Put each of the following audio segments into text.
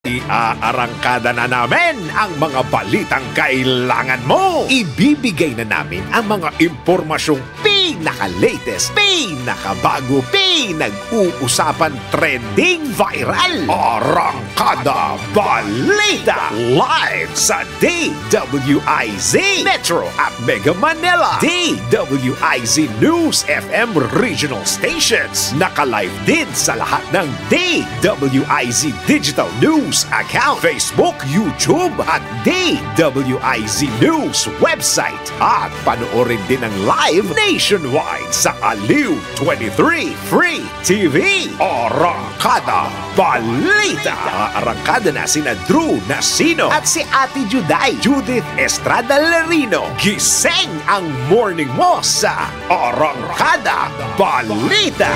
Iaarangkada na namin ang mga balitang kailangan mo. Ibibigay na namin ang mga impormasyong pinaka-latest, pinakabago, pinag-uusapan, trending, viral. Arangkada Balita live sa DWIZ Metro at Mega Manila. DWIZ News FM regional stations. Naka-live din sa lahat ng DWIZ Digital News account, Facebook, YouTube at DWIZ News website. At panoorin din ang live nationwide sa Aliw 23 Free TV. Arangkada Balita. Arangkada na sina Drew Nasino at si Ate Juday, Judith Estrada Lerino. Gising ang morning mo sa Arangkada Balita.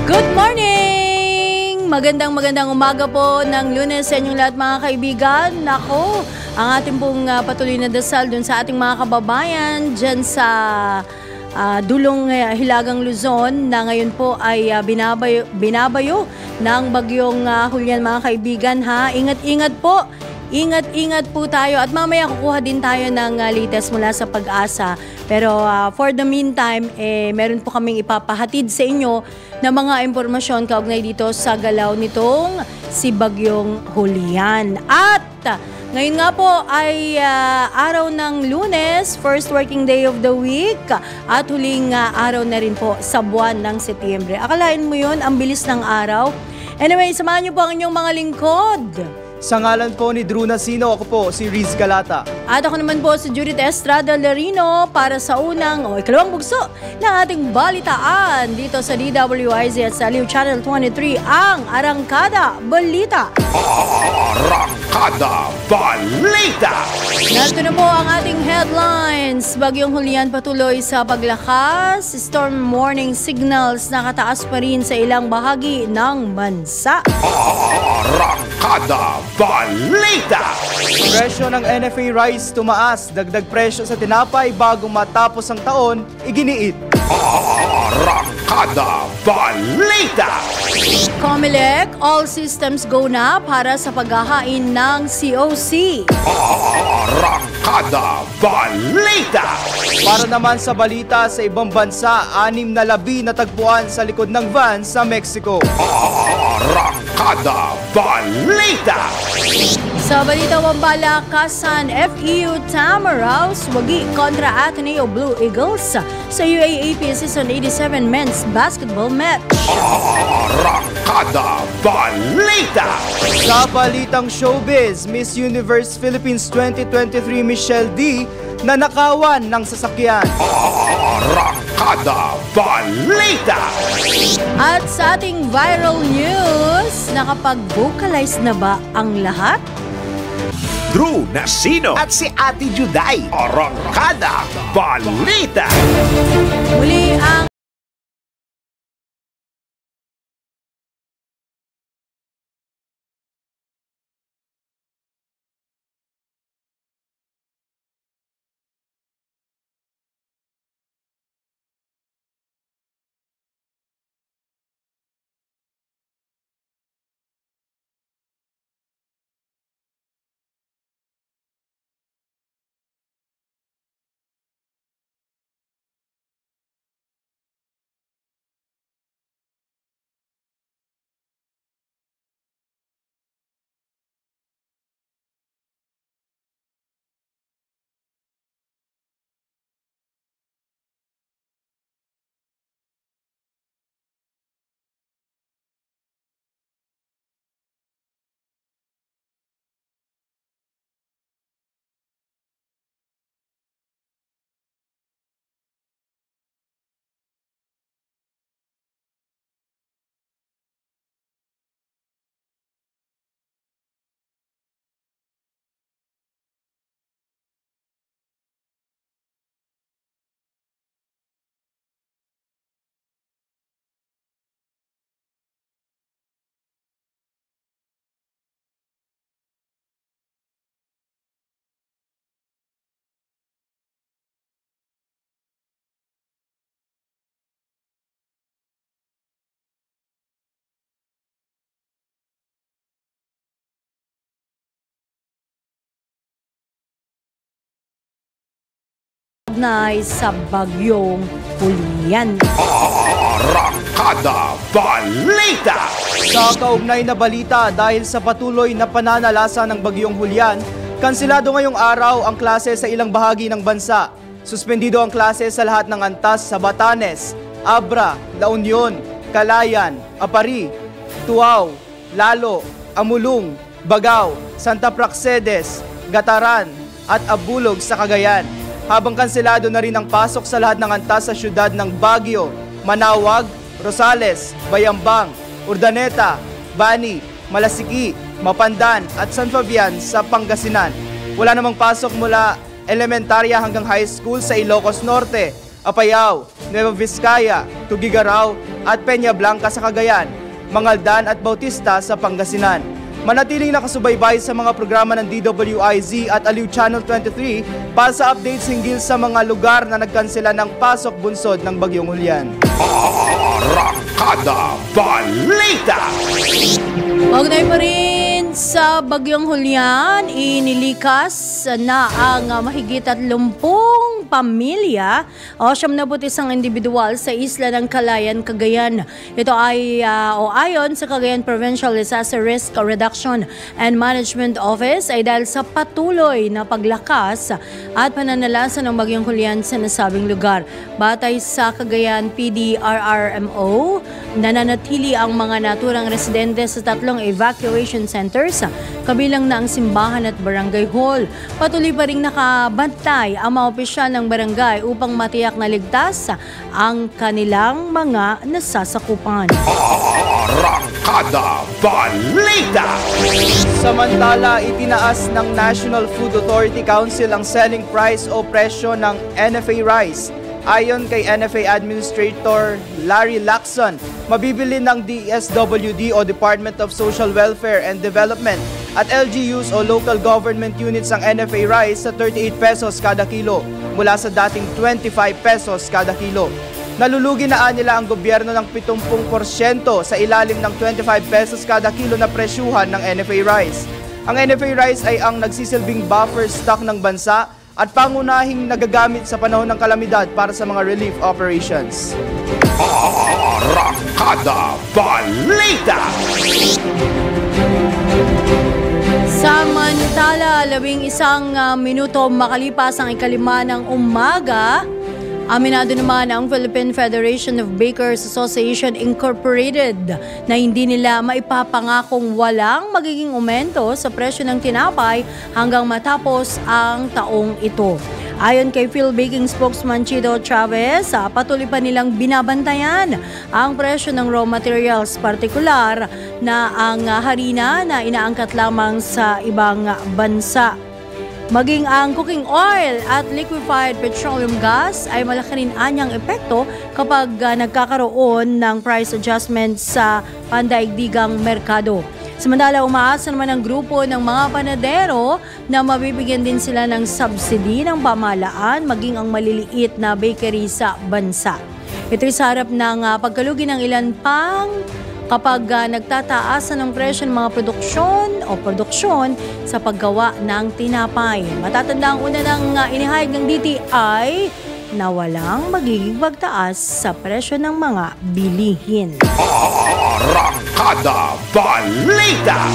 Good morning! Magandang umaga po ng Lunes sa inyong lahat mga kaibigan. Nako, ang ating pong patuloy na dasal dun sa ating mga kababayan dyan sa dulong Hilagang Luzon na ngayon po ay binabayo ng bagyong Julian mga kaibigan ha. Ingat-ingat po! Ingat-ingat po tayo at mamaya kukuha din tayo ng latest mula sa Pag-asa. Pero for the meantime, meron po kaming ipapahatid sa inyo na mga impormasyon kaugnay dito sa galaw nitong si Bagyong Julian. At ngayon nga po ay araw ng Lunes, first working day of the week at huling araw na rin po sa buwan ng Setyembre. Akalain mo yun, ang bilis ng araw. Anyway, samahan niyo po ang inyong mga lingkod. Sa ngalan po ni Drew Nasino, ako po si Riz Galata. At ako naman po si Judith Estrada Lerino para sa unang o ikalawang bugso ng ating balitaan dito sa DWIZ at sa Aliw Channel 23, ang Arangkada Balita. Arangkada Balita! Narito na po ang ating headlines. Bagyong Julian patuloy sa paglakas. Storm warning signals nakataas pa rin sa ilang bahagi ng bansa. Arangkada Balita! Presyo ng NFA rice tumaas, dagdag presyo sa tinapay bago matapos ang taon, iginiit. Arangkada Balita! Comelec, all systems go na para sa paghahain ng COC. Arangkada Balita! Para naman sa balita sa ibang bansa, 6 na labi natagpuan sa likod ng van sa Mexico. Arangkada Balita! Sa balita Wambalakasan, FEU Tamaraws wagi kontra Ateneo Blue Eagles sa UAAP Season 87 Men's Basketball Match. Arangkada Balita! Sa balitang showbiz, Miss Universe Philippines 2023 Michelle D nanakawan ng sasakyan. Arangkada Balita! At sa ating viral news, nakapag-vocalize na ba ang lahat? Drew Nasino at si Ate Juday. Arangkada Balita! Muli ang kaugnay sa bagyong Julian. Arangkada Balita! Sa kaugnay na balita, dahil sa patuloy na pananalasa ng bagyong Julian, kansilado ngayong araw ang klase sa ilang bahagi ng bansa. Suspendido ang klase sa lahat ng antas sa Batanes, Abra, La Union, Calayan, Apari, Tuaw, Lalo, Amulung, Bagao, Santa Praxedes, Gataran at Abulog sa Cagayan. Habang kanselado na rin ang pasok sa lahat ng antas sa syudad ng Baguio, Manawag, Rosales, Bayambang, Urdaneta, Bani, Malasiki, Mapandan at San Fabian sa Pangasinan. Wala namang pasok mula elementarya hanggang high school sa Ilocos Norte, Apayao, Nueva Vizcaya, Tugigaraw at Peña Blanca sa Cagayan, Mangaldan at Bautista sa Pangasinan. Manatiling nakasubaybay sa mga programa ng DWIZ at Aliw Channel 23 para sa updates hinggil sa mga lugar na nagkansela ng pasok bunsod ng bagyong Julian. Arangkada Balita! Ugnay pa rin sa bagyong Julian, inilikas na ang mahigit 30 pamilya o 71 individual sa isla ng Calayan, Cagayan. Ito ay ayon sa Cagayan Provincial Disaster Risk Reduction and Management Office ay dahil sa patuloy na paglakas at pananalasa ng bagyong Julian sa nasabing lugar. Batay sa Cagayan PDRRMO, nananatili ang mga naturang residente sa 3 evacuation centers, kabilang na ang simbahan at barangay hall. Patuloy pa rin nakabantay ang mga opisyal ng barangay upang matiyak na ligtas ang kanilang mga nasasakupan. Arangkada Balita! Samantala, itinaas ng National Food Authority Council ang selling price o presyo ng NFA rice. Ayon kay NFA Administrator Larry Lacson, mabibili ng DSWD o Department of Social Welfare and Development at LGUs o Local Government Units ang NFA rice sa 38 pesos kada kilo mula sa dating 25 pesos kada kilo. Nalulugi na nila ang gobyerno ng 70% sa ilalim ng 25 pesos kada kilo na presyuhan ng NFA rice. Ang NFA rice ay ang nagsisilbing buffer stock ng bansa at pangunahing nagagamit sa panahon ng kalamidad para sa mga relief operations. Arangkada Balita! Samantala, 11 minuto makalipas ang 5 ng umaga, aminado naman ang Philippine Federation of Bakers Association Incorporated na hindi nila maipapangakong walang magiging aumento sa presyo ng tinapay hanggang matapos ang taong ito. Ayon kay Phil Baking spokesman Chido Chavez, patuloy pa nilang binabantayan ang presyo ng raw materials, partikular na ang harina na inaangkat lamang sa ibang bansa. Maging ang cooking oil at liquefied petroleum gas ay malaki rin anyang epekto kapag nagkakaroon ng price adjustment sa pandaigdigang merkado. Samantala, umaasa naman ang grupo ng mga panadero na mabibigyan din sila ng subsidy ng pamahalaan maging ang maliliit na bakery sa bansa. Ito'y sa harap ng pagkalugi ng ilan pang kapag nagtataasan ng presyo ng mga produksyon sa paggawa ng tinapay. Matatanda ang una ng inihayag ng DTI na walang magiging pagtaas sa presyo ng mga bilihin. Arangkada Balita!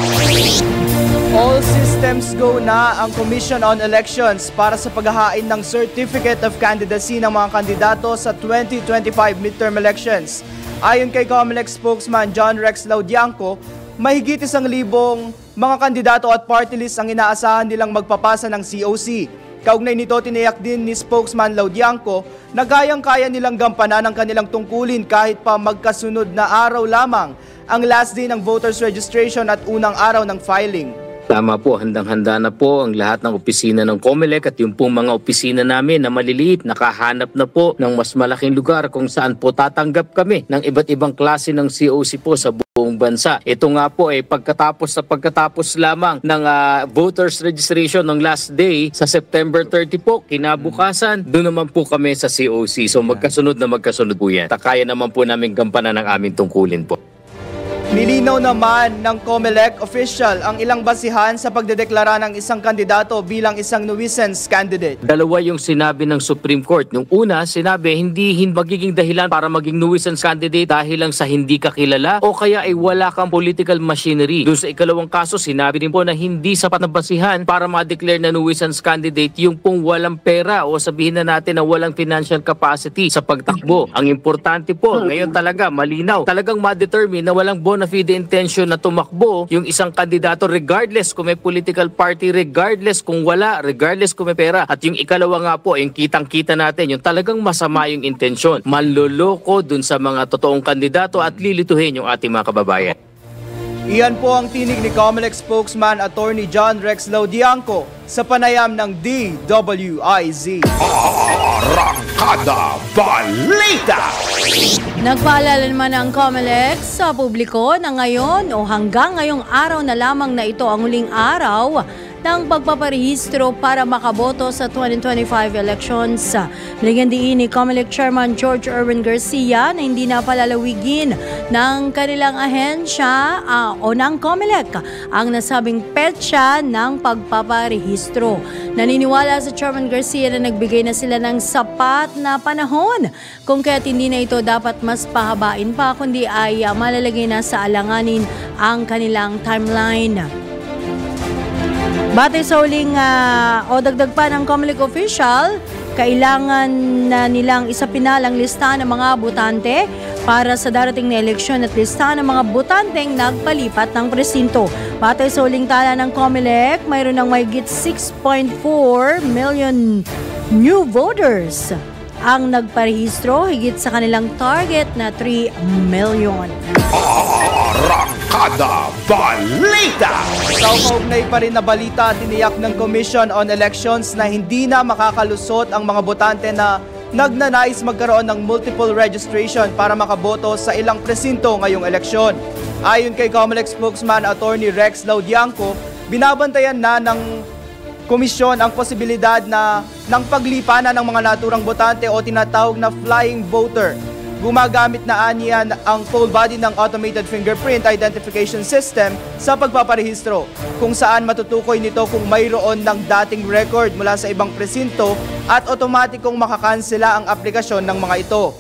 All systems go na ang Commission on Elections para sa paghahain ng Certificate of Candidacy ng mga kandidato sa 2025 midterm elections. Ayon kay COMELEC spokesman John Rex Laudianco, mahigit 1,000 mga kandidato at party list ang inaasahan nilang magpapasa ng COC. Kaugnay nito, tiniyak din ni spokesman Laudianco na kayang-kaya nilang gampanan ang kanilang tungkulin kahit pa magkasunod na araw lamang ang last day ng voters registration at unang araw ng filing. Tama po, handang-handa na po ang lahat ng opisina ng COMELEC at yung pong mga opisina namin na maliliit, nakahanap na po ng mas malaking lugar kung saan po tatanggap kami ng iba't ibang klase ng COC po sa buong bansa. Ito nga po ay pagkatapos lamang ng voters registration ng last day sa September 30 po, kinabukasan, doon naman po kami sa COC. So magkasunod po yan. Kaya naman po namin gampanan ng aming tungkulin po. Nilinaw naman ng COMELEC official ang ilang basihan sa pagdedeklara ng isang kandidato bilang isang nuisance candidate. Dalawa yung sinabi ng Supreme Court. Nung una, sinabi hindi magiging dahilan para maging nuisance candidate dahil lang sa hindi ka kilala o kaya ay wala kang political machinery. Doon sa ikalawang kaso, sinabi din po na hindi sapat na basihan para ma-declare na nuisance candidate yung pong walang pera o sabihin na natin na walang financial capacity sa pagtakbo. Ang importante po, ngayon talaga malinaw, talagang ma-determine na walang bona fide intention na tumakbo yung isang kandidato regardless kung may political party, regardless kung wala, regardless kung may pera. At yung ikalawa nga po, yung kitang-kita natin, yung talagang masama yung intensyon. Manloloko dun sa mga totoong kandidato at lilituhin yung ating mga kababayan. Iyan po ang tinig ni COMELEC spokesman Attorney John Rex Laudianco sa panayam ng DWIZ. Arangkada Balita! Nagpaalala naman ang COMELEC sa publiko na ngayon o hanggang ngayong araw na lamang na ito ang huling araw ng pagpaparehistro para makaboto sa 2025 elections. Binigyan din ni COMELEC Chairman George Erwin Garcia na hindi na palalawigin ng kanilang ahensya o ng COMELEC ang nasabing petsa ng pagpaparehistro. Naniniwala sa Chairman Garcia na nagbigay na sila ng sapat na panahon kung kaya't hindi na ito dapat mas pahabain pa kundi ay malalagay na sa alanganin ang kanilang timeline. Batay sa huling o dagdag pa ng COMELEC official, kailangan na nilang isapinalang listahan ng mga botante para sa darating na eleksyon at listahan ng mga botanteng nagpalipat ng presinto. Batay sa huling tala ng COMELEC, mayroon ng mahigit 6.4 million new voters ang nagparehistro higit sa kanilang target na 3 million. Arangkada Balita! Sa kaugnay pa rin na balita, tiniyak ng Commission on Elections na hindi na makakalusot ang mga botante na nagnanais magkaroon ng multiple registration para makaboto sa ilang presinto ngayong eleksyon. Ayon kay COMELEC spokesman Attorney Rex Laudianco, binabantayan na ng komisyon ang posibilidad na ng paglipanan ng mga naturang botante o tinatawag na flying voter. Gumagamit na aniya ang full body ng Automated Fingerprint Identification System sa pagpaparehistro, kung saan matutukoy nito kung mayroon ng dating record mula sa ibang presinto at otomatikong makakansela ang aplikasyon ng mga ito.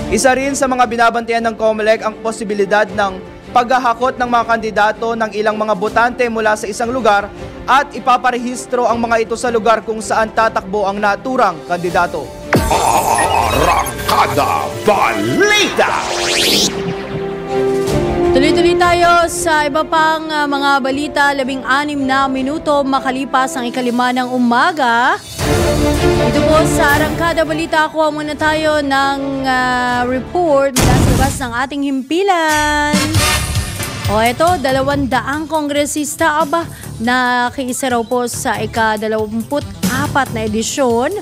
Isa rin sa mga binabantayan ng COMELEC ang posibilidad ng paghahakot ng mga kandidato ng ilang mga botante mula sa isang lugar at ipaparehistro ang mga ito sa lugar kung saan tatakbo ang naturang kandidato. Arangkada Balita! Tuloy-tuloy tayo sa iba pang mga balita. 16 na minuto makalipas ang 5 ng umaga. Ito po sa Arangkada Balita, kuha muna tayo ng report mula sa labas ng ating himpilan. O ito, 200 kongresista na kiisa raw po sa ika-24 na edisyon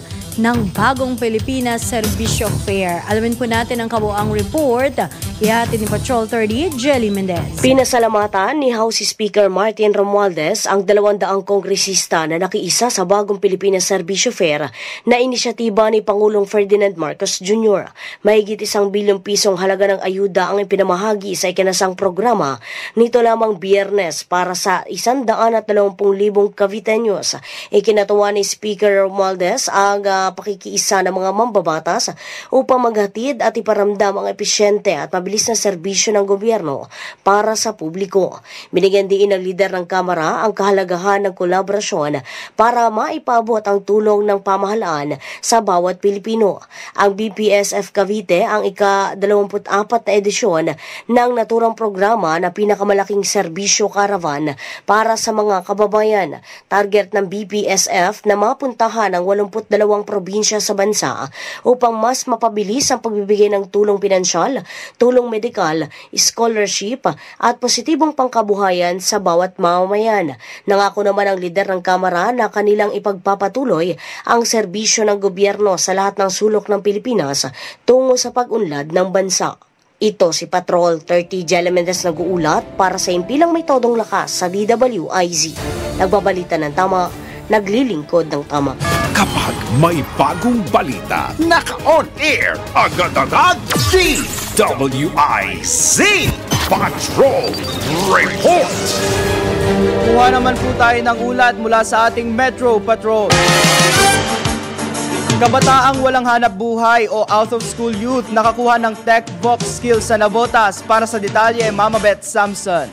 ng Bagong Pilipinas Serbisyo Fair. Alamin po natin ang kabuang report. Ihatid ni Patrol 30, Jelly Mendez. Pinasalamatan ni House Speaker Martin Romualdez ang 200 kongresista na nakiisa sa Bagong Pilipinas Serbisyo Fair na inisyatiba ni Pangulong Ferdinand Marcos Jr. Mahigit 1 bilyong pisong halaga ng ayuda ang ipinamahagi sa ikinasang programa nito lamang Biyernes para sa 120,000 Caviteños. Ikinatuwa ni Speaker Romualdez ang pakikiisa ng mga mambabatas upang maghatid at iparamdam ang episyente at mabilis na serbisyo ng gobyerno para sa publiko. Binigyan din ng lider ng Kamara ang kahalagahan ng kolaborasyon para maipabot ang tulong ng pamahalaan sa bawat Pilipino. Ang BPSF Cavite ang ika-24 na edisyon ng naturang programa na pinakamalaking serbisyo caravan para sa mga kababayan. Target ng BPSF na mapuntahan ang 82 probinsya sa bansa upang mas mapabilis ang pagbibigay ng tulong pinansyal, tulong medikal, scholarship at positibong pangkabuhayan sa bawat mamamayan. Nangako naman ang lider ng Kamara na kanilang ipagpapatuloy ang serbisyo ng gobyerno sa lahat ng sulok ng Pilipinas tungo sa pag-unlad ng bansa. Ito si Patrol 30 Jelly Mendez nag-uulat para sa impilang may todong lakas sa DWIZ. Nagbabalita ng tama, naglilingkod ng tama. Kapag may bagong balita, naka-on air, agad-agad, DWIZ! Patrol Report. Kuha naman po tayo ng ulat mula sa ating Metro Patrol. Kabataang walang hanap buhay o out-of-school youth nakakuha ng tech box skills sa Navotas. Para sa detalye, Mama Beth Samson.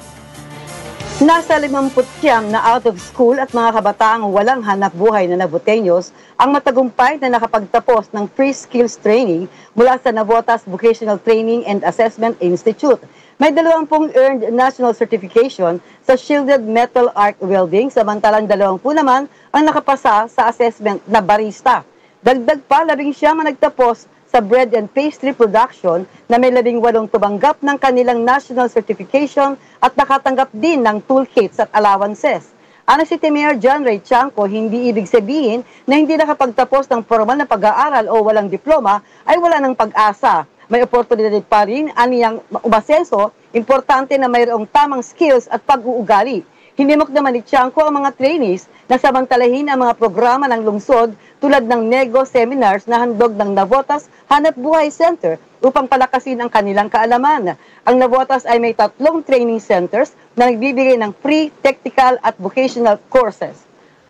Nasa 59 na out-of-school at mga kabataang walang hanap buhay na Navoteños ang matagumpay na nakapagtapos ng free skills training mula sa Navotas Vocational Training and Assessment Institute. May 20 earned national certification sa shielded metal arc welding, samantalang 20 naman ang nakapasa sa assessment na barista. Dagdag pa, 11 ang nagtapos sa bread and pastry production na may 18 tumanggap ng kanilang national certification at nakatanggap din ng toolkits at allowances. Ano si Mayor John Ray Chanco, hindi ibig sabihin na hindi nakapagtapos ng formal na pag-aaral o walang diploma ay wala ng pag-asa. May oportunidad pa rin aniyang umasenso, importante na mayroong tamang skills at pag-uugali. Hinimok naman ni Chanco ang mga trainees na samantalahin ang mga programa ng lungsod tulad ng nego seminars na handog ng Navotas Hanap Buhay Center upang palakasin ang kanilang kaalaman. Ang Navotas ay may 3 training centers na nagbibigay ng free technical at vocational courses.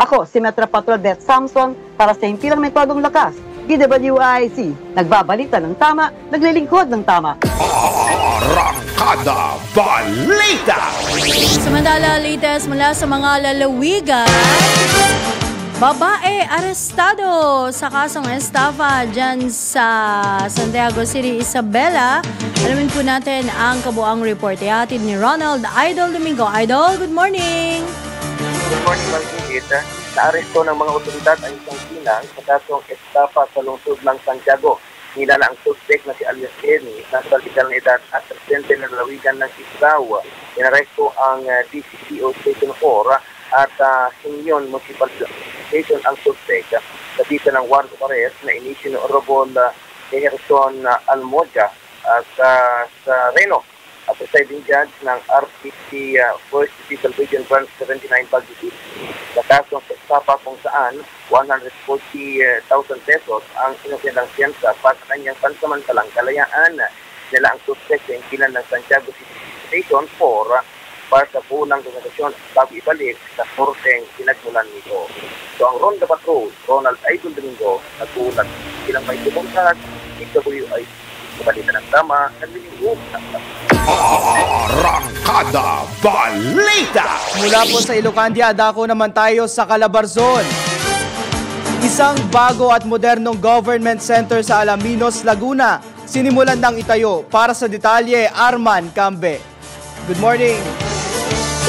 Ako, si Metro Patrol Beth Samson para sa Himpilang Metodong Lakas, DWIC. Nagbabalita ng tama, naglilingkod ng tama. Arangkada Balita. Samantala, latest mula sa mga lalawigan. Babae arestado sa kasong estafa dyan sa Santiago City, Isabela. Alamin po natin ang kabuang report. Ihatid ni Ronald Idol Domingo. Idol, good morning! Good morning, Margit. Naaresto ng mga otoridad ang isang sinang sa kasong estafa sa lungsod ng Santiago. Nilala ang suspect na si Alias Kenny, nasa legal na edad at residente ng lalawigan ng Isao. Inaresto ang DCPO Station 4 at Singyon Municipal Station ang suspect sa bisa ng warrant of arrest na inisyo ng Honorable Ejerson Almoja sa Reno at presiding judge ng RPC 1st Judicial Region Branch 79 Baguio City sa kasong estafa kung saan 140,000 pesos ang inukilang siyensa para sa kanyang pansamantalang kalayaan. Nila ang suspect sa impilan ng Santiago City Station 4 para sa punang dokumentasyon bago ibalik sa korteng pinagmulan nito. So ang Ronda Patrol, Ronald Idol Domingo, nagbulat bilang may tubungkat, DWIC, balita ng tama, naglilingkod ng tama. Arangkada Balita. Mula po sa Ilocandia, dako naman tayo sa Calabarzon. Isang bago at modernong government center sa Alaminos, Laguna. Sinimulan ng itayo. Para sa detalye, Arman Cambe. Good morning.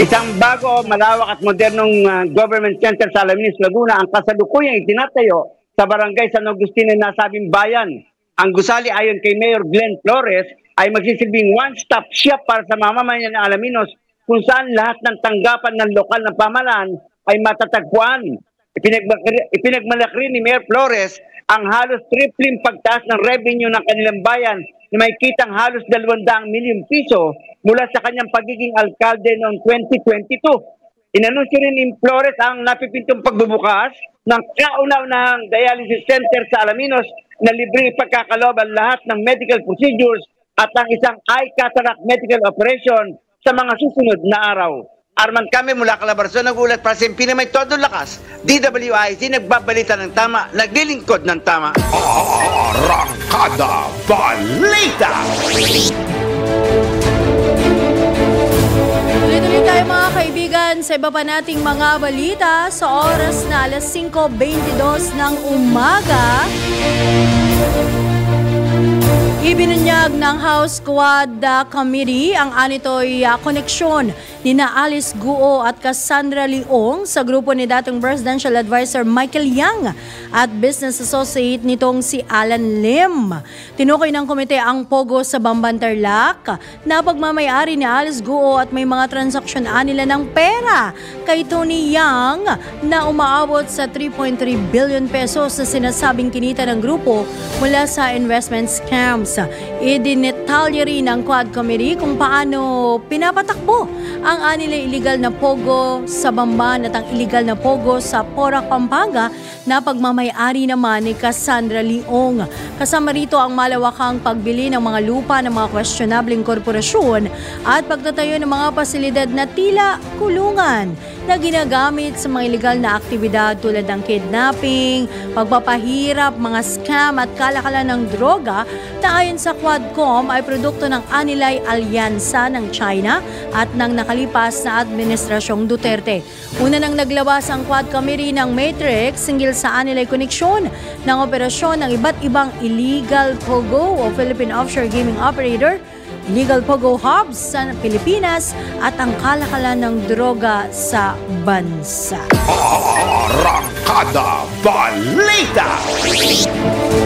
Isang bago, malawak at modernong government center sa Alaminos, Laguna ang kasalukuyang itinatayo sa barangay San Agustin na nasabing bayan. Ang gusali ayon kay Mayor Glenn Flores ay magsisilbing one-stop shop para sa mamamayan ng Alaminos kung saan lahat ng tanggapan ng lokal na pamahalaan ay matatagpuan. Ipinagmalaki rin ni Mayor Flores ang halos tripling pagtaas ng revenue ng kanilang bayan na may kitang halos 200 milyong piso mula sa kanyang pagiging alkalde noong 2022. Inanunsyo rin ni Flores ang napipintong pagbubukas ng kauna-unahang dialysis center sa Alaminos na libreng pagkakalooban lahat ng medical procedures at ang isang eye cataract medical operation sa mga susunod na araw. Arman kami mula Calabarzon, nagulat para sa Himpilang Metodong Lakas, DWIC, nagbabalita ng tama, naglilingkod ng tama. Arangkada Balita. Tuloy-tuloy tayo mga kaibigan sa iba pa nating mga balita sa oras na alas 5:22 ng umaga. Ibinunyag ng House Quad Committee ang anito'y koneksyon ni Alice Guo at Cassandra Leong sa grupo ni dating Presidential Advisor Michael Yang at business associate nitong si Alan Lim. Tinukoy ng komite ang pogo sa Bambantarlac na pagmamayari ni Alice Guo at may mga transaksyon nila ng pera kay Tony Yang na umaabot sa 3.3 billion pesos na sinasabing kinita ng grupo mula sa investment scams. Idinetalye rin ng Quad Committee kung paano pinapatakbo ang anilay illegal na pogo sa Bamban at ang illegal na pogo sa Porac, Pampanga na pagmamayari naman ni Cassandra Leong. Kasama rito ang malawakang pagbili ng mga lupa ng mga questionableng korporasyon at pagtatayo ng mga pasilidad na tila kulungan na ginagamit sa mga illegal na aktibidad tulad ng kidnapping, pagpapahirap, mga scam at kalakalan ng droga na ayon sa Quadcom ay produkto ng Anilay Alyansa ng China at ng nakalipas na Administrasyong Duterte. Una nang naglabas ang Quad Committee ng Matrix hinggil sa Anilay koneksyon ng operasyon ng iba't ibang illegal POGO o Philippine Offshore Gaming Operator, illegal POGO hubs sa Pilipinas at ang kalakalan ng droga sa bansa. Arangkada Balita!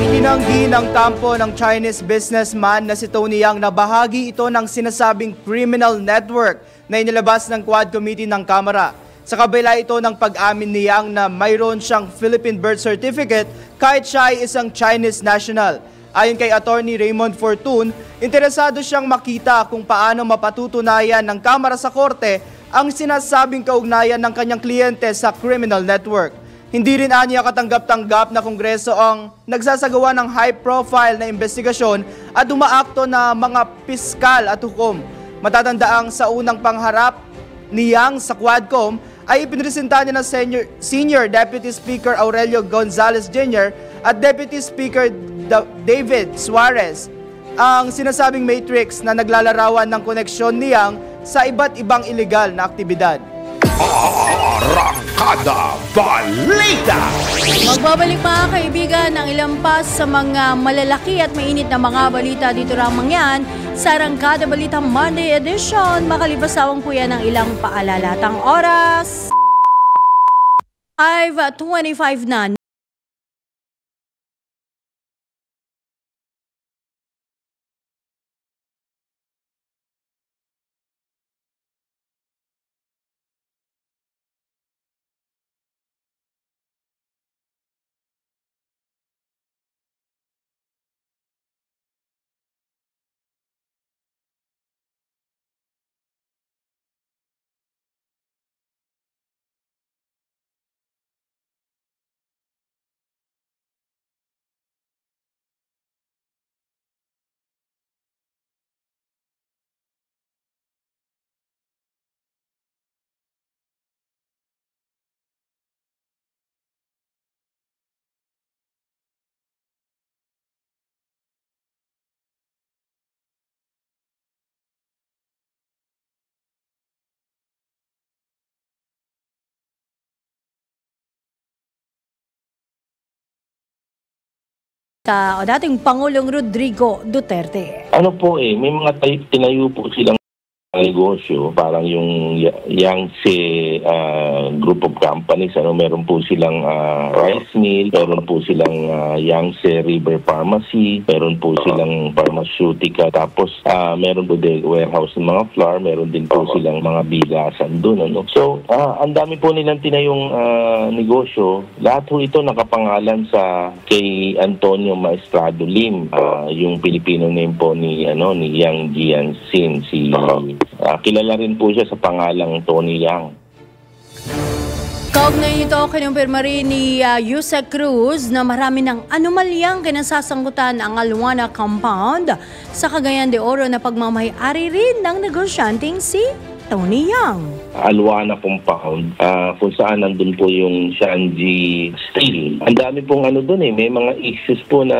Itinanggi ng kampo ng Chinese businessman na si Tony Yang na bahagi ito ng sinasabing criminal network na inilabas ng Quad Committee ng Kamara. Sa kabila ito ng pag-amin ni Yang na mayroon siyang Philippine birth certificate kahit siya ay isang Chinese national. Ayon kay Attorney Raymond Fortun, interesado siyang makita kung paano mapatutunayan ng Kamara sa Korte ang sinasabing kaugnayan ng kanyang kliyente sa criminal network. Hindi rin aniya katanggap-tanggap na Kongreso ang nagsasagawa ng high-profile na investigasyon at umaakto na mga piskal at hukom. Matatandaang sa unang pangharap ni Yang sa Quadcom ay ipinresenta niya ng Senior Deputy Speaker Aurelio Gonzales Jr. at Deputy Speaker David Suarez ang sinasabing matrix na naglalarawan ng koneksyon ni Yang sa iba't ibang illegal na aktibidad. Arangkada Balita! Magbabalik mga kaibigan ng ilang pas sa mga malalaki at mainit na mga balita dito ramang yan sa Arangkada Balita Monday Edition. Makalibasawang po yan ng ilang paalalatang oras. 5:25 na. O dating Pangulong Rodrigo Duterte. Ano po may mga tinayo po silang negosyo, parang yung Yangtze group of companies, meron po silang rice mill, meron po silang Yangtze River Pharmacy, meron po silang pharmaceutical, tapos meron po din warehouse ng mga flour, meron din po silang mga bigasan doon. So, ang dami po nilang tinayong negosyo. Lahat po ito nakapangalan sa kay Antonio Maestrado Lim, yung Filipino name po ni Yang Jianxin, kilala rin po siya sa pangalang Tony Yang. Kaugnay nito, kinumpirma rin ni Yusek Cruz na marami ng anomalyang kinasasangkutan ang Aluana Compound sa Cagayan de Oro na pagmamayari rin ng negosyanteng si Tony Yang. Aluana Compound, kung saan nandun po yung Shanji Steel. Ang dami pong doon may mga issues po na,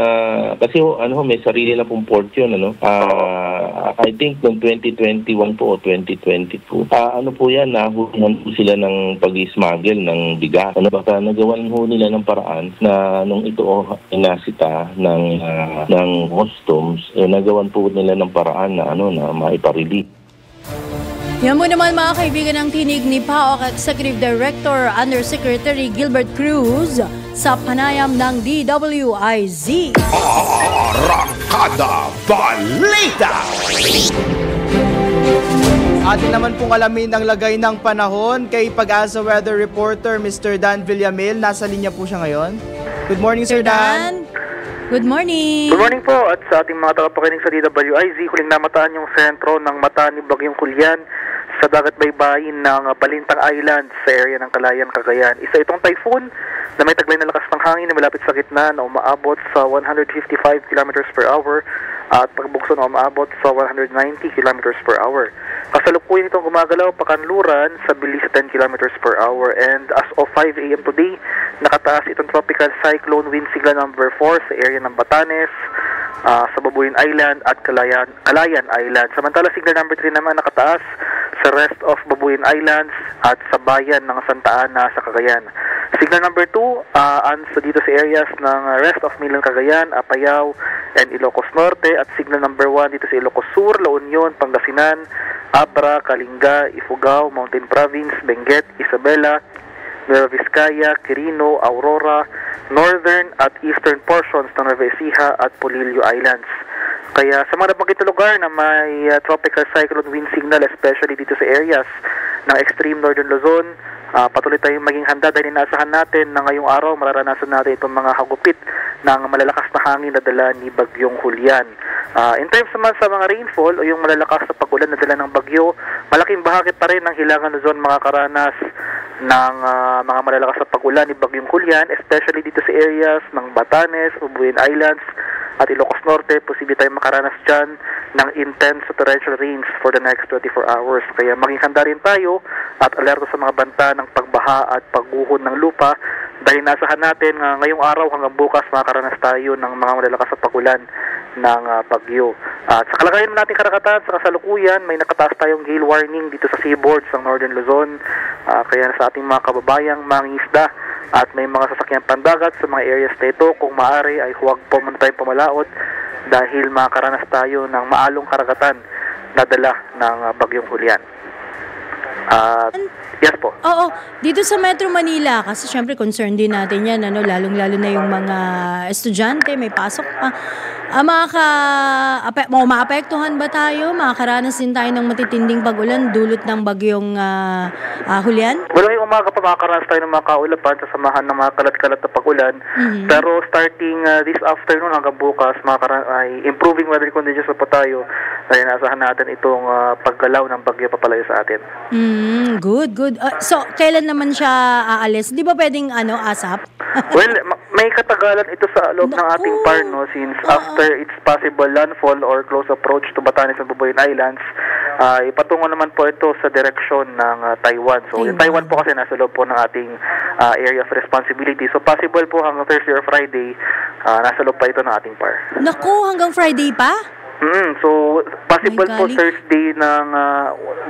kasi may sarili na pong port yun, I think noong 2021 po o 2022, po yan, nahulihan po sila ng pag-smuggle ng bigas. Baka nagawan ho nila ng paraan na nung ito inasita ng customs, nagawan po nila ng paraan na na maiparelease. Yan mo naman mga kaibigan ng tinig ni PAOK Executive Director Undersecretary Gilbert Cruz sa panayam ng DWIZ. Arangkada Balita! Atin naman pong alamin ang lagay ng panahon kay Pag-asa Weather Reporter Mr. Dan Villamil. Nasa linya po siya ngayon. Good morning, Sir Dan. Good morning. Good morning po at sa ating mga tagapakinig sa DWIZ, huling namataan yung sentro ng mata ni Bagyong Julian sa dagat baybayin ng Balintang Island sa area ng Calayan, Cagayan. Isa itong typhoon na may taglay na lakas ng hangin na malapit sa gitna na umaabot sa 155 km per hour at pagbukso na umaabot sa 190 km per hour. Kasalukuyan itong gumagalaw pakanluran sa bilis 10 km per hour, and as of 5 a.m. today, nakataas itong tropical cyclone wind signal number 4 sa area ng Batanes, sa Babuyan Island at Calayan Island. Samantala, signal number 3 naman nakataas sa rest of Babuyan Islands at sa bayan ng Santa Ana sa Cagayan. Signal number 2, dito sa areas ng rest of Milan, Cagayan, Apayao, and Ilocos Norte, at signal number 1 dito sa Ilocos Sur, La Union, Pangasinan, Abra, Kalinga, Ifugao, Mountain Province, Benguet, Isabela, Nueva Vizcaya, Quirino, Aurora, northern at eastern portions ng Nueva Ecija at Polillo Islands. Kaya sa mga nabanggit na lugar na may tropical cyclone wind signal, especially dito sa areas ng extreme northern Luzon, patuloy tayong maging handa dahil inaasahan natin na ngayong araw mararanasan natin itong mga hagupit ng malalakas na hangin na dala ni Bagyong Julian. In terms naman sa mga rainfall o yung malalakas na pag-ulan na dala ng bagyo, malaking bahagi pa rin ng Hilangan Luzon makakaranas ng mga malalakas na pag-ulan ni Bagyong Julian, especially dito sa areas ng Batanes, Babuyan Islands at Ilocos Norte. Posible tayong makaranas dyan ng intense torrential rains for the next 24 hours. Kaya maging handa rin tayo at alerto sa mga banta ng pagbaha at pagguhon ng lupa dahil nasahan natin ngayong araw hanggang bukas makakaranas tayo ng mga malalakas na pag-ulan ng bagyo. At sa kalagayan natin karagatan, sa kasalukuyan, may nakataas tayong gale warning dito sa seaboards ng Northern Luzon. Kaya sa ating mga kababayang mangingisda at may mga sasakyang pandagat sa mga areas na ito, kung maaari ay huwag po muna tayong pumalaot dahil makakaranas tayo ng maalong karagatan na dala ng Bagyong Julian. Yes po. Oo, dito sa Metro Manila, kasi syempre concern din natin yan, lalong-lalo na yung mga estudyante, may pasok pa. Maapektuhan ba tayo? Makakaranas din tayo ng matitinding pag-ulan dulot ng Bagyong Julian? Well, ngayong umaga pa makakaranas tayo ng mga kaulapan sa samahan ng mga kalat-kalat na pag-ulan. Pero starting this afternoon hanggang bukas, ay improving weather conditions pa tayo. Dahil naasahan natin itong paggalaw ng bagyo papalayo sa atin. Good. So, kailan naman siya aalis? Di ba pwedeng ASAP? Well, may katagalan ito sa loob ng ating par, no? Since after its possible landfall or close approach to Batanes and Babuyan Islands, ipatungo naman po ito sa direksyon ng Taiwan. So, yung Taiwan po kasi nasa loob po ng ating area of responsibility. So, possible po hanggang Thursday or Friday, nasa loob pa ito ng ating par. Naku, hanggang Friday pa? So, possible po Thursday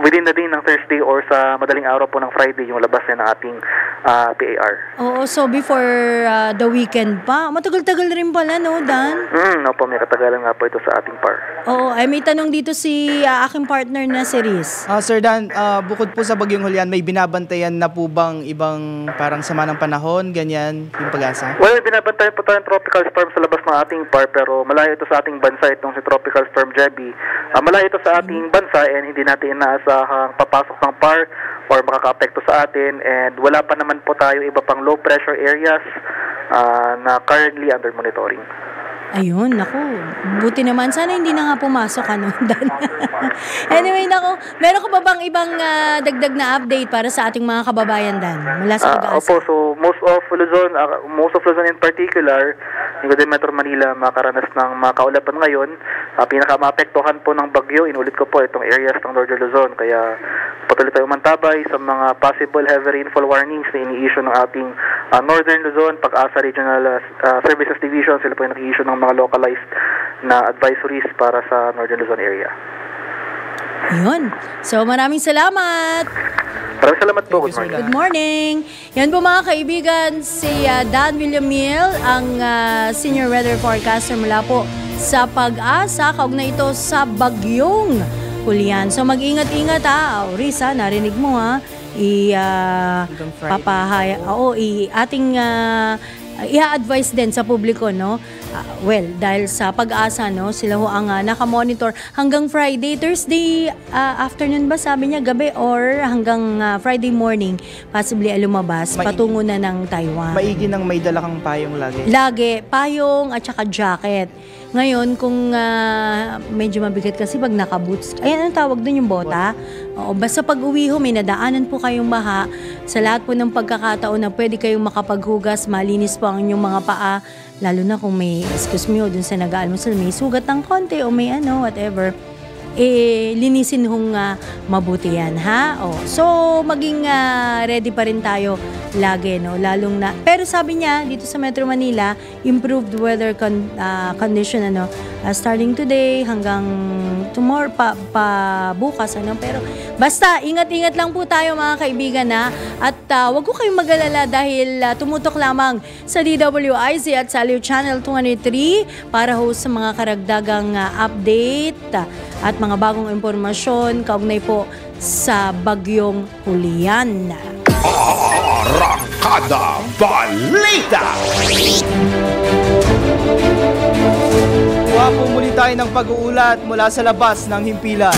within the day ng Thursday or sa madaling araw po ng Friday yung labas na ng ating PAR. Oo, so before the weekend pa. Matagal-tagal rin pala, no, Dan? Opo, may katagalan nga po ito sa ating par. Oo, ay may tanong dito si aking partner na si Riz. Sir Dan, bukod po sa Bagyong Julian, may binabantayan na po bang ibang parang sama ng panahon, ganyan, yung pag-asa? Well, binabantayan po tayong tropical storm sa labas ng ating par, pero malayo ito sa ating bansa, itong si Tropical Storm Jebi. Malayo ito sa ating bansa and hindi natin inaasahang papasok ng par or makaka-apekto sa atin, and wala pa naman po tayo iba pang low pressure areas na currently under monitoring. Ayun, naku. Buti naman. Sana hindi na nga pumasok, Dan. Anyway, naku. Meron ka ba bang ibang dagdag na update para sa ating mga kababayan, Dan? Mula sa pag-asa. Opo, so most of Luzon in particular, including Metro Manila, makaranas ng mga kaulapan ngayon. Pinaka-maapektuhan po ng bagyo, inulit ko po itong areas ng Northern Luzon. Kaya patuloy tayo mantabay sa mga possible heavy rainfall warnings na ini-issue ng ating Northern Luzon, Pag-asa Regional Services Division. Sila po yung nag-i-issue ng mga localized na advisories para sa Northern Luzon area. Ayun. So, maraming salamat. Maraming salamat po. Good morning. Good morning. Yan po mga kaibigan, si Dan Villamil, ang senior weather forecaster mula po sa Pag-asa. Kaugnay ito sa Bagyong Julian. So, mag-ingat-ingat Risa, narinig mo ating i-advise din sa publiko, no? Dahil sa Pag-asa, no, sila ho ang nakamonitor hanggang Friday. Thursday afternoon ba sabi niya, gabi, or hanggang Friday morning possibly lumabas patungo na ng Taiwan. Maigi nang may dala kang payong lagi. Lagi, payong at saka jacket. Ngayon, kung medyo mabigat kasi pag naka-boots, ayan ang tawag dun, yung bota. Oo, basta pag uwi ho, may nadaanan po kayong baha. Sa lahat po ng pagkakataon na pwede kayong makapaghugas, malinis po ang inyong mga paa. Lalo na kung may, excuse me, dun sa nag-aalmusal, may sugat ng konti o may whatever. Linisin hong mabuti yan, ha? So, maging ready pa rin tayo lagi, no? Lalong na. Pero sabi niya, dito sa Metro Manila, improved weather condition, starting today hanggang tomorrow, bukas, Pero, basta, ingat-ingat lang po tayo, mga kaibigan, ha? At wag ko kayong mag-alala dahil tumutok lamang sa DWIZ at sa Aliw Channel 203 para ho sa mga karagdagang update at mga bagong impormasyon kaugnay po sa Bagyong Julian. Arrancada Balita! Kuha po muli tayo ng pag-uulat mula sa labas ng himpilan.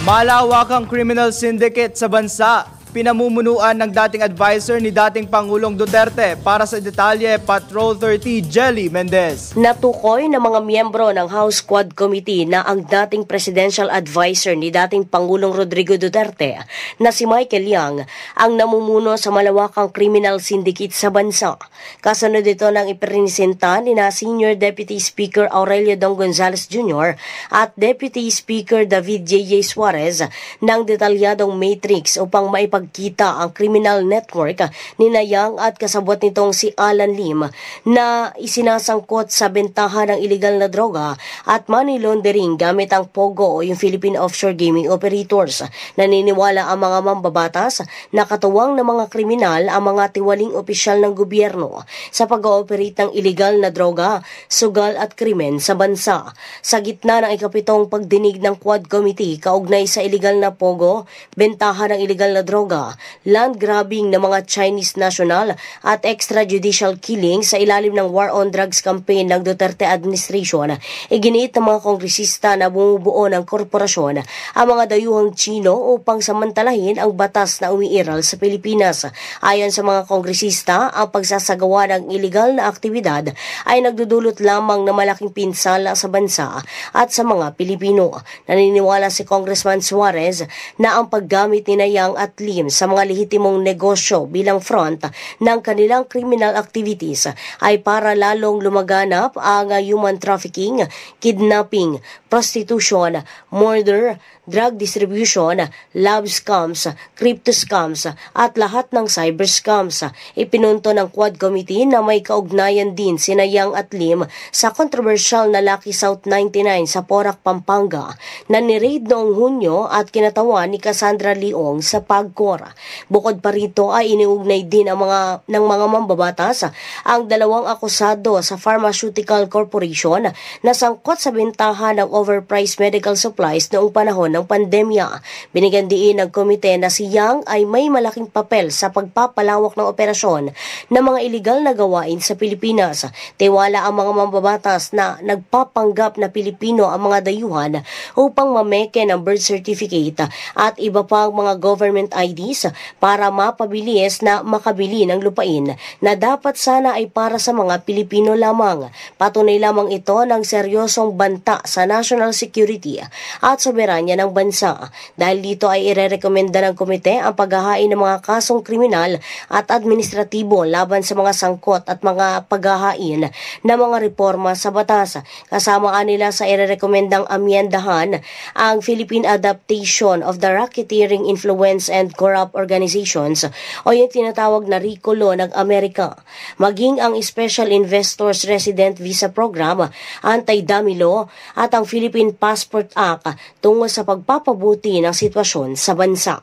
Malawakang criminal syndicate sa bansa. Pinamumunuan ng dating advisor ni dating Pangulong Duterte. Para sa detalye, Patrol 30, Jelly Mendez. Natukoy ng mga miyembro ng House Quad Committee na ang dating presidential advisor ni dating Pangulong Rodrigo Duterte na si Michael Yang ang namumuno sa malawakang criminal syndicate sa bansa. Kasunod ito ng ipresenta ni na Senior Deputy Speaker Aurelio Dong Gonzales Jr. at Deputy Speaker David J.J. Suarez ng detalyadong matrix upang maipagkita ang criminal network ni Yang at kasabwat nitong si Alan Lim na isinasangkot sa bentahan ng illegal na droga at money laundering gamit ang POGO o yung Philippine Offshore Gaming Operators. Naniniwala ang mga mambabatas na katuwang ng mga kriminal ang mga tiwaling opisyal ng gobyerno sa pag-ooperate ng illegal na droga, sugal at krimen sa bansa. Sa gitna ng ikapitong pagdinig ng Quad Committee kaugnay sa illegal na POGO, bentahan ng illegal na droga, land grabbing ng mga Chinese national at extrajudicial killing sa ilalim ng War on Drugs campaign ng Duterte administration, iginiit ng mga kongresista na bumubuo ng korporasyon ang mga dayuhang Chino upang samantalahin ang batas na umiiral sa Pilipinas. Ayon sa mga kongresista, ang pagsasagawa ng iligal na aktibidad ay nagdudulot lamang ng malaking pinsala sa bansa at sa mga Pilipino. Naniniwala si Congressman Suarez na ang paggamit ni Yang at Lim sa mga lehitimong negosyo bilang front ng kanilang criminal activities ay para lalong lumaganap ang human trafficking, kidnapping, prostitution, murder, drug distribution, love scams, crypto scams at lahat ng cyber scams. Ipinunto ng Quad Committee na may kaugnayan din sina Yang at Lim sa controversial na Lucky South 99 sa Porac, Pampanga na ni-raid noong Hunyo at kinatawan ni Cassandra Leong sa Pagcor. Bukod pa rito ay iniugnay din ng mga mambabatas ang dalawang akusado sa Pharmaceutical Corporation na sangkot sa bentahan ng overpriced medical supplies noong panahon ng pandemya. Binigyan diin ng komite na si Yang ay may malaking papel sa pagpapalawak ng operasyon ng mga iligal na gawain sa Pilipinas. Tiwala ang mga mambabatas na nagpapanggap na Pilipino ang mga dayuhan upang mameke ng birth certificate at iba pang mga government IDs para mapabilis na makabili ng lupain na dapat sana ay para sa mga Pilipino lamang. Patunay lamang ito ng seryosong banta sa national security at soberanya ng bansa. Dahil dito ay irerekomenda ng komite ang paghahain ng mga kasong kriminal at administratibo laban sa mga sangkot at mga paghahain ng mga reforma sa batas. Kasama nila sa irerekomendang amyendahan ang Philippine Adaptation of the Racketeering Influence and Corrupt Organizations o yung tinatawag na RICO Law ng Amerika. Maging ang Special Investors Resident Visa Program, Anti-Dummy Law at ang Philippine Passport Act tungo sa pagpapabuti ng sitwasyon sa bansa.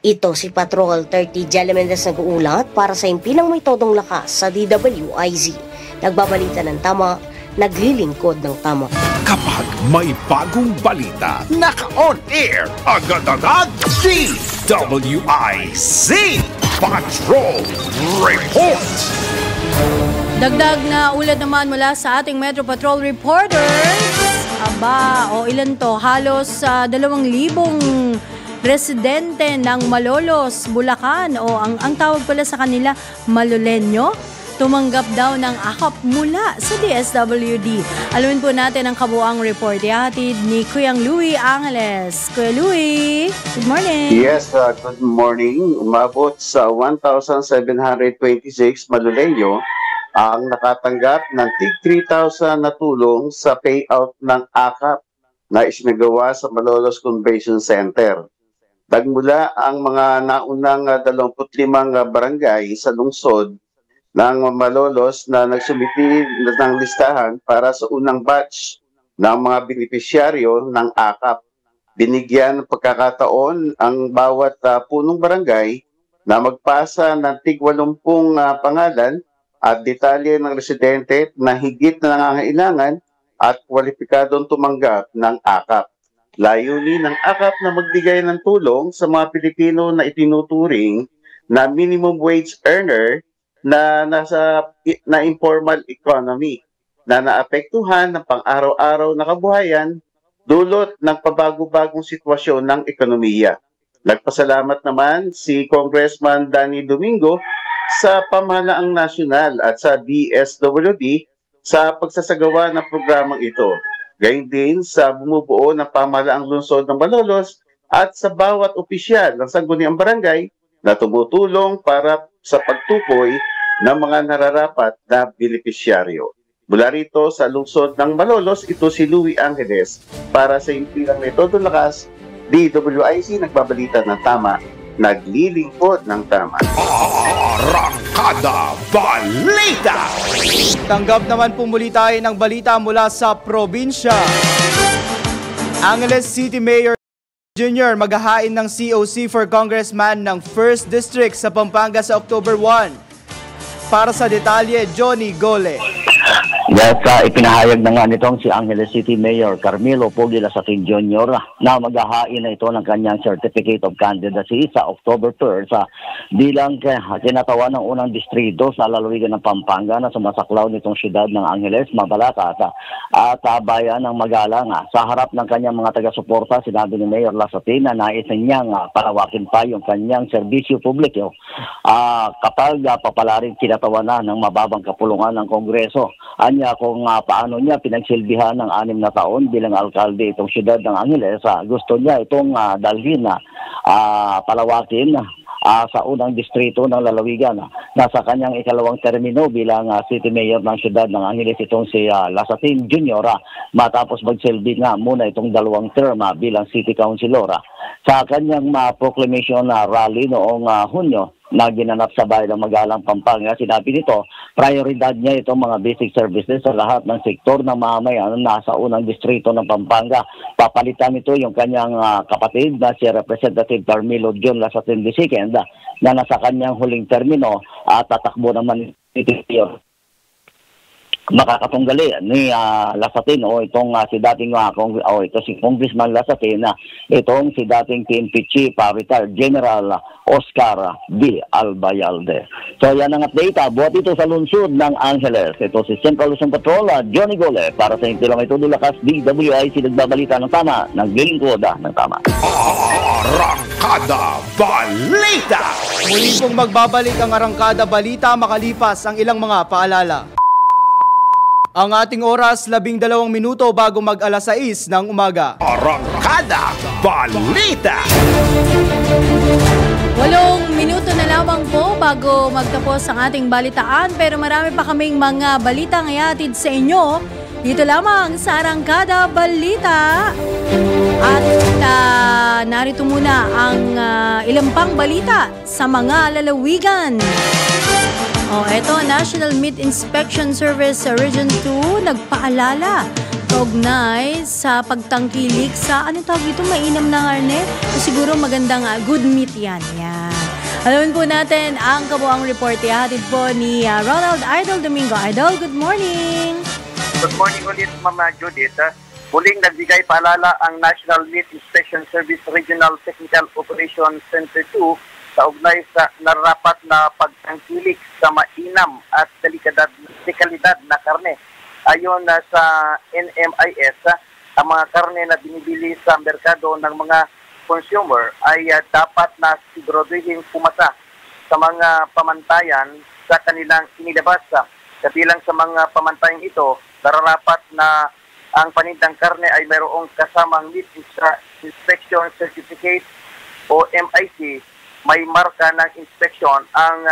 Ito si Patrol 30 Jelly Mendez nag-uulat para sa impilang may todong lakas sa DWIZ. Nagbabalita ng tama, naglilingkod ng tama. Kapag may bagong balita, naka-on air, agad-agad, DWIZ Patrol Report. Dagdag na ulat naman mula sa ating Metro Patrol reporters. Aba, ilan to? Halos 2,000 residente ng Malolos, Bulacan o ang tawag pala sa kanila Malolenyo, tumanggap daw ng akap mula sa DSWD. Alamin po natin ang kabuang report. Ihatid ni Kuyang Louie Angeles. Kuya Louie, good morning. Yes, good morning. Umabot sa 1,726 Malolenyo ang nakatanggap ng tig 3,000 na tulong sa payout ng akap na isinagawa sa Malolos Convention Center. Nagmula ang mga naunang 25 barangay sa lungsod ng Malolos na nagsumiti ng listahan para sa unang batch ng mga benepisyaryo ng akap. Binigyan ng pagkakataon ang bawat punong barangay na magpasa ng tig 80 pangalan at detalye ng residente na higit na nangangailangan at kwalipikadong tumanggap ng akap. Layunin ng akap na magbigay ng tulong sa mga Pilipino na itinuturing na minimum wage earner na nasa informal economy na naapektuhan ng pang-araw-araw na kabuhayan dulot ng pabago-bagong sitwasyon ng ekonomiya. Nagpasalamat naman si Congressman Danny Domingo sa pamahalaang nasyonal at sa DSWD sa pagsasagawa ng programang ito. Gayun din sa bumubuo ng pamahalaang lungsod ng Malolos at sa bawat opisyal ng sangguniang barangay na tumutulong para sa pagtukoy ng mga nararapat na benepisyaryo. Mula rito sa lungsod ng Malolos, ito si Louie Angeles para sa impilang na Todo Lakas, DWIC nagbabalita ng tama, naglilingkod ng tama. Arangkada Balita! Tanggap naman po muli tayo ng balita mula sa probinsya. Angeles City Mayor Jr. maghahain ng COC for Congressman ng 1st District sa Pampanga sa October 1. Para sa detalye, Johnny Gole. Yes, ipinahayag na nga nitong si Angeles City Mayor Carmelo Pogi Lasatin Jr. na maghahain na ito ng kanyang Certificate of Candidacy sa October 3rd bilang kinatawan ng unang distrito sa lalawigan ng Pampanga na sumasaklaw nitong siyudad ng Angeles, Mabalacat at bayan ng Magalang. Sa harap ng kanyang mga taga-suporta, sinabi ni Mayor Lasatin na nais niyang palawakin pa yung kanyang serbisyo publiko kapag papalarin kinatawan na ng mababang kapulungan ng Kongreso. Anya kung paano niya pinagsilbihan ng 6 na taon bilang alkalde itong siyudad ng Angeles, gusto niya itong dalhin na palawakin sa unang distrito ng lalawigan. Nasa kanyang ikalawang termino bilang City Mayor ng siyudad ng Angeles itong si Lasatin Jr. Matapos magsilbi nga muna itong 2 term bilang City Councilor. Sa kanyang proclamation rally noong Hunyo na ginanap sa bayan ng Magalang, Pampanga, sinabi nito, prioridad niya itong mga basic services sa lahat ng sektor ng mamamayan na nasa unang distrito ng Pampanga. Papalitan nito yung kanyang kapatid na si Representative Carmelo John Lasatin II na nasa kanyang huling termino at tatakbo naman ito makakatunggali ni Lasatin itong si dating ito si Congressman Lasatin itong si dating PNP Chief Retired General Oscar D. Albayalde. So yan ang update buhat ito sa lungsod ng Angeles. Ito si Central Luzon Patrol Johnny Gole para sa impilang may Todo Lakas, DWIC nagbabalita ng tama, naglilingkod ng tama. Arangkada Balita! Muli pong magbabalik ang Arangkada Balita makalipas ang ilang mga paalala. Ang ating oras, 12 minuto bago mag-alas 6 ng umaga. Arangkada Balita! 8 minuto na lamang po bago magtapos ang ating balitaan, pero marami pa kaming mga balitang ihatid sa inyo. Dito lamang sa Arangkada Balita. At narito muna ang ilang pang balita sa mga lalawigan. Ito, National Meat Inspection Service sa Region 2 nagpaalala kaugnay sa pagtangkilik sa, tawag dito, mainam na karne? O siguro magandang good meat yan. Alamin po natin ang kabuang report. Ihatid po ni Ronald Idol Domingo. Idol, good morning! Good morning ulit, Mama Judith. Muling nagbigay paalala ang National Meat Inspection Service Regional Technical Operations Center 2 sa ugnay sa nararapat na pagtangkilik sa mainam at dekalidad na karne. Ayon sa NMIS, ang mga karne na binibili sa merkado ng mga consumer ay dapat na siguraduhin pumasa sa mga pamantayan sa kanilang inilabas. Kabilang sa mga pamantayan ito, nararapat na ang panindang karne ay mayroong kasamang meat inspection certificate o MIC. May marka ng inspeksyon ang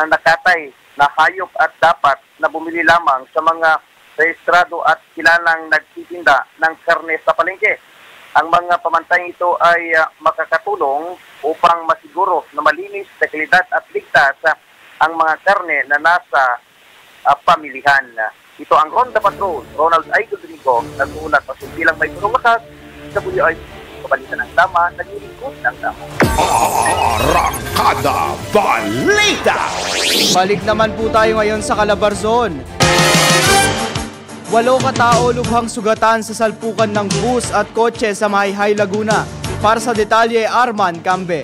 nakatay na hayop at dapat na bumili lamang sa mga rehistrado at kilalang nagtitinda ng karne sa palengke. Ang mga pamantayan ito ay makakatulong upang masiguro na malinis, dekalidad at ligtas ang mga karne na nasa pamilihan. Ito ang Ronda Patrol, Ronald Aigo Domingo, nag-uulat pa bilang may tulong lakas sa buhay kabalita ng tama, naglilingkod ng tama. Arangkada Balita! Balik naman po tayo ngayon sa Calabarzon. 8 katao lubhang sugatan sa salpukan ng bus at kotse sa Mahihai, Laguna. Para sa detalye, Arman Cambe.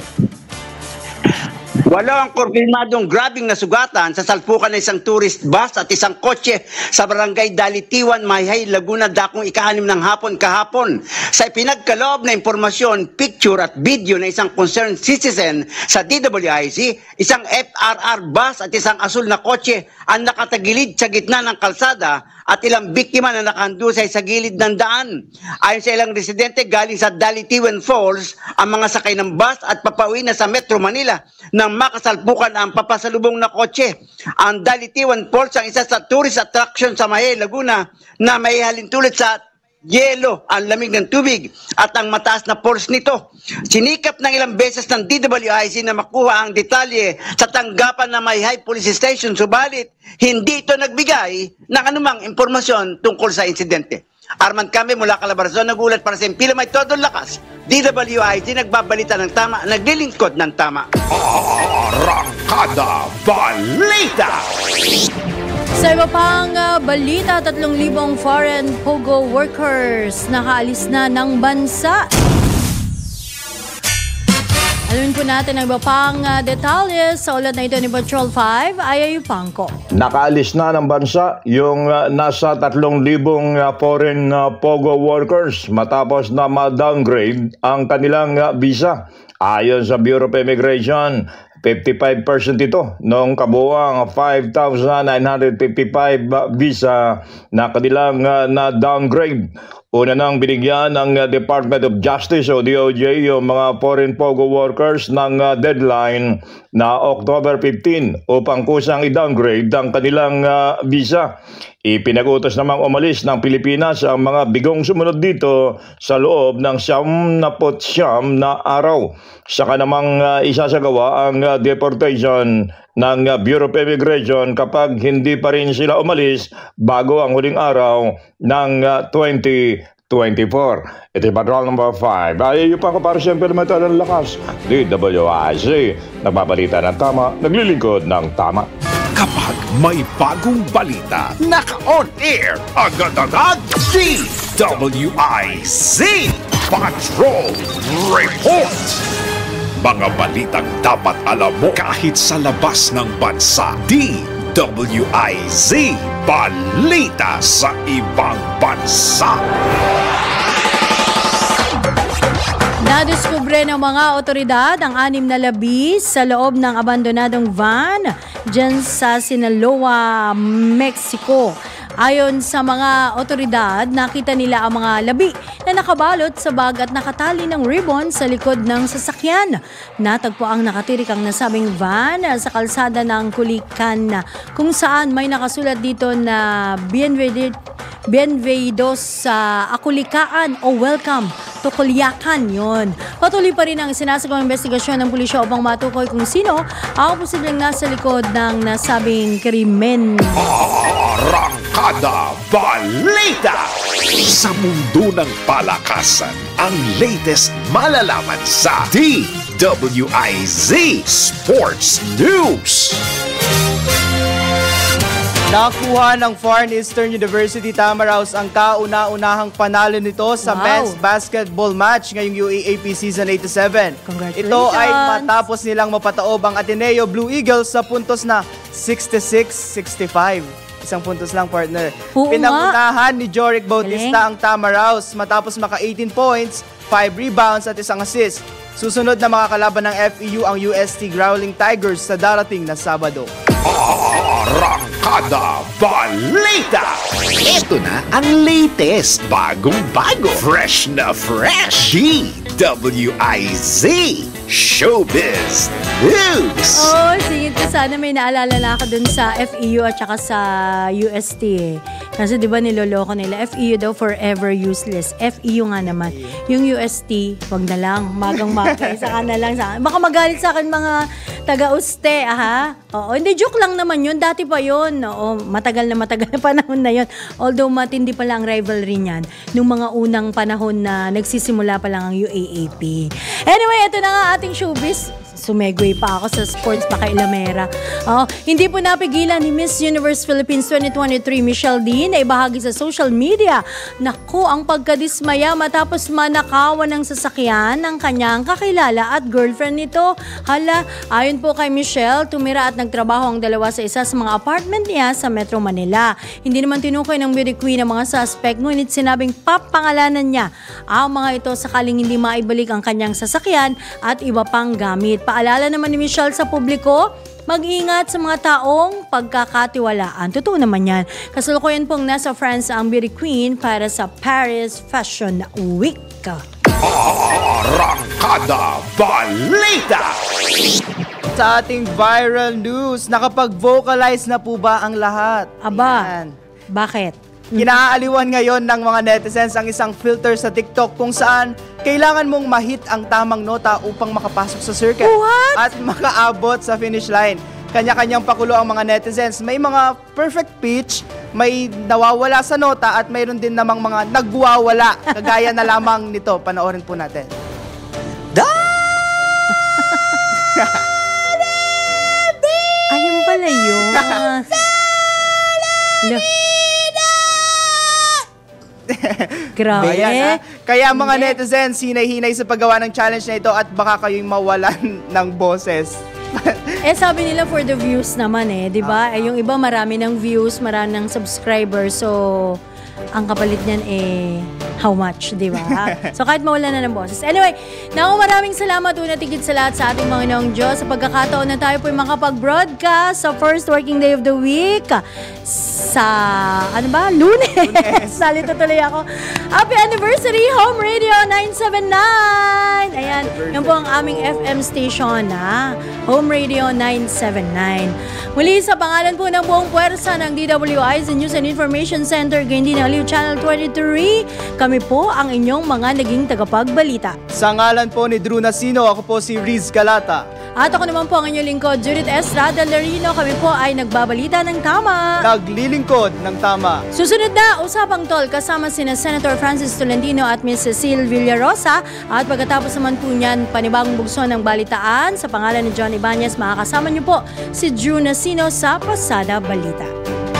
8 ang kumpirmadong grabing nasugatan sa salpukan ng isang tourist bus at isang kotse sa barangay Dalitiwan, Mahihai, Laguna, dakong ika-6 ng hapon kahapon. Sa ipinagkaloob na impormasyon, picture at video ng isang concerned citizen sa DWIC, isang FRR bus at isang asul na kotse ang nakatagilid sa gitna ng kalsada at ilang biktima na nakahandusay sa gilid ng daan. Ayon sa ilang residente galing sa Dalitiwan Falls, ang mga sakay ng bus at papauwi na sa Metro Manila nang makasalpukan ang papasalubong na kotse. Ang Dalitiwan Falls ang isa sa tourist attraction sa Mahihai, Laguna na may halintulad sa yelo, ang lamig ng tubig at ang mataas na force nito. Sinikap ng ilang beses ng DWIC na makuha ang detalye sa tanggapan ng Mahihai Police Station, subalit hindi ito nagbigay ng anumang impormasyon tungkol sa insidente. Arman Cambe mula Calabarzon, nagulat para sa Impila May Todong Lakas. DWIC nagbabalita ng tama, naglilingkod ng tama. Arangkada Balita! Sa iba pang balita, 3,000 foreign pogo workers nakaalis na ng bansa. Alamin po natin ang iba pang detalye sa ulat na ito ni Patrol 5, Ayayu Pangko. Nakaalis na ng bansa yung nasa 3,000 foreign pogo workers matapos na ma-downgrade ang kanilang visa. Ayon sa Bureau of Immigration, 55% ito noong kabuuang 5,955 visa na kanilang na-downgrade. Una nang binigyan ng Department of Justice o DOJ yung mga foreign pogo workers ng deadline na October 15 upang kusang i-downgrade ang kanilang visa. Ipinag-utos namang umalis ng Pilipinas ang mga bigong sumunod dito sa loob ng 79 na araw. Saka namang isasagawa ang deportation ng Bureau of Immigration kapag hindi pa rin sila umalis bago ang huling araw ng 2024. Ito yung Patrol number 5. Ayayu pa ko para siyempre may talang lakas. DWIC, nagbabalita ng tama, naglilingkod ng tama. Kapag may bagong balita, naka-on air, agad-agad, DWIC Patrol Report. Mga balitang dapat alam mo kahit sa labas ng bansa. DWIC Balita sa ibang bansa. Nadiskubre ng mga otoridad ang 6 na labi sa loob ng abandonadong van dyan sa Sinaloa, Mexico. Ayon sa mga otoridad, nakita nila ang mga labi na nakabalot sa bag at nakatali ng ribbon sa likod ng sasakyan. Natagpo ang nakatirik ang nasabing van sa kalsada ng Kulikan kung saan may nakasulat dito na Bienvenidos sa Akulikaan o Welcome to Kuliakan yon. Patuloy pa rin ang sinasagawang investigasyon ng pulisya upang matukoy kung sino ang posibleng nasa likod ng nasabing krimen. Arangkada Balita! Sa mundo ng palakasan, ang latest malalaman sa DWIZ Sports News. Nakuha ng Far Eastern University Tamaraws ang kauna-unahang panalo nito sa men's basketball match ngayong UAAP Season 87. Ito ay matapos nilang mapataob ang Ateneo Blue Eagles sa puntos na 66-65. Isang puntos lang, partner. Pinangunahan ni Joric Bautista ang Tamaraws matapos maka 18 points, 5 rebounds at isang assist. Susunod na makakalaban ng FEU ang UST Growling Tigers sa darating na Sabado. Arangkada Balita! Ito na ang latest, bagong-bago, fresh na fresh, DWIZ Showbiz News! Oh, sige ko, sana may naalala na ako dun sa FEU at saka sa UST eh. Kasi di ba niloloko nila, FEU daw forever useless. FEU nga naman. Yung UST, wag na lang, magang-maga, saka na lang. Baka magalit sa akin mga taga-uste, aha. Oo, hindi, joke lang naman yun. Dati pa yun. Oo, matagal na panahon na yun. Although matindi pa lang rivalry niyan nung mga unang panahon na nagsisimula pa lang ang UAAP. Anyway, ito na nga ating showbiz. Sumegway pa ako sa sports pa kay Lamera. Hindi po napigilan ni Miss Universe Philippines 2023 Michelle D na ibahagi sa social media. Naku, ang pagkadismaya matapos manakawan ng sasakyan ng kanyang kakilala at girlfriend nito. Hala, ayon po kay Michelle, tumira at nagtrabaho ang dalawa sa isa sa mga apartment niya sa Metro Manila. Hindi naman tinukoy ng beauty queen ang mga suspect, ngunit sinabing papangalanan niya ang mga ito sakaling hindi maibalik ang kanyang sasakyan at iba pang gamit. Paalala naman ni Michelle sa publiko, mag-ingat sa mga taong pagkakatiwalaan. Totoo naman yan. Kasalukuyan pong nasa France ang beauty queen para sa Paris Fashion Week. Arangkada Balita! Sa ating viral news, nakapag-vocalize na po ba ang lahat? Aba, bakit? Kinaaliwan ngayon ng mga netizens ang isang filter sa TikTok kung saan kailangan mong ma-hit ang tamang nota upang makapasok sa circuit at makaabot sa finish line. Kanya-kanyang pakulo ang mga netizens. May mga perfect pitch, may nawawala sa nota at mayroon din namang mga nagwawala. Kagaya na lamang nito. Panoorin po natin. Ayun pala yun. Grabe. Ayan, kaya mga netizens, hinay-hinay sa paggawa ng challenge na ito at baka kayo'y mawalan ng boses. Sabi nila for the views naman di ba? Yung iba marami ng views, marami ng subscribers. So, ang kapalit niyan how much, di ba? So, kahit mawala na ng boses. Anyway, maraming salamat una tigit sa lahat sa ating Panginoong Diyos sa pagkakataon na tayo po'y makapag-broadcast sa first working day of the week sa, Lunes. Salito tuloy ako. Happy anniversary, Home Radio 979! Ayan, yan po ang aming FM station, Home Radio 979. Muli sa pangalan po ng buong puwersa ng DWIZ News and Information Center, Gayon din Aliw Channel 23, kami po ang inyong mga naging tagapagbalita. Sa ngalan po ni Drew Nasino, ako po si Riz Galata. At ako naman po ang inyong lingkod, Judith Estrada Larino. Kami po ay nagbabalita ng tama. Naglilingkod ng tama. Susunod na, Usapang Tol kasama sina Senator Francis Tolentino at Ms. Cecile Villarosa. At pagkatapos naman po niyan, panibagong bugso ng balitaan. Sa pangalan ni John Ibanez, makakasama niyo po si Drew Nasino sa Pasada Balita.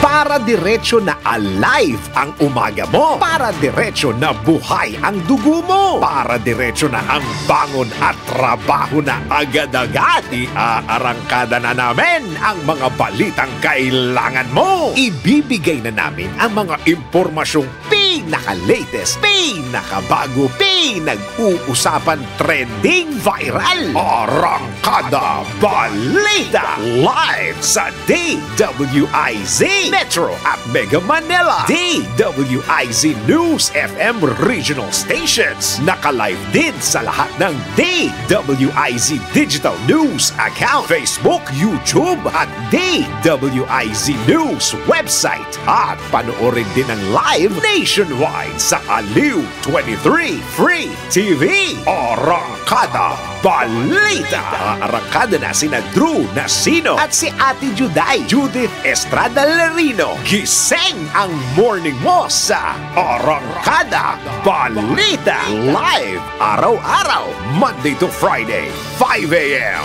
Para diretso na alive ang umaga mo. Para diretso na buhay ang dugo mo. Para diretso na ang bangon at trabaho na agad-agad. Iaarangkada na namin ang mga balitang kailangan mo. Ibibigay na namin ang mga impormasyong pinaka-latest, pinakabago, pinag-uusapan, trending, viral. Arangkada Balita live sa DWIZ Metro at Mega Manila. DWIZ News FM regional stations. Naka-live din sa lahat ng DWIZ Digital News account, Facebook, YouTube at DWIZ News website. At panoorin din ang live nationwide sa Aliw 23 Free TV. Arangkada Balita. Arangkada na sina Drew Nasino at si Ate Juday, Judith Estrada Larino. Gising ang morning mo sa Arangkada Balita. Live araw-araw, Monday to Friday, 5 a.m.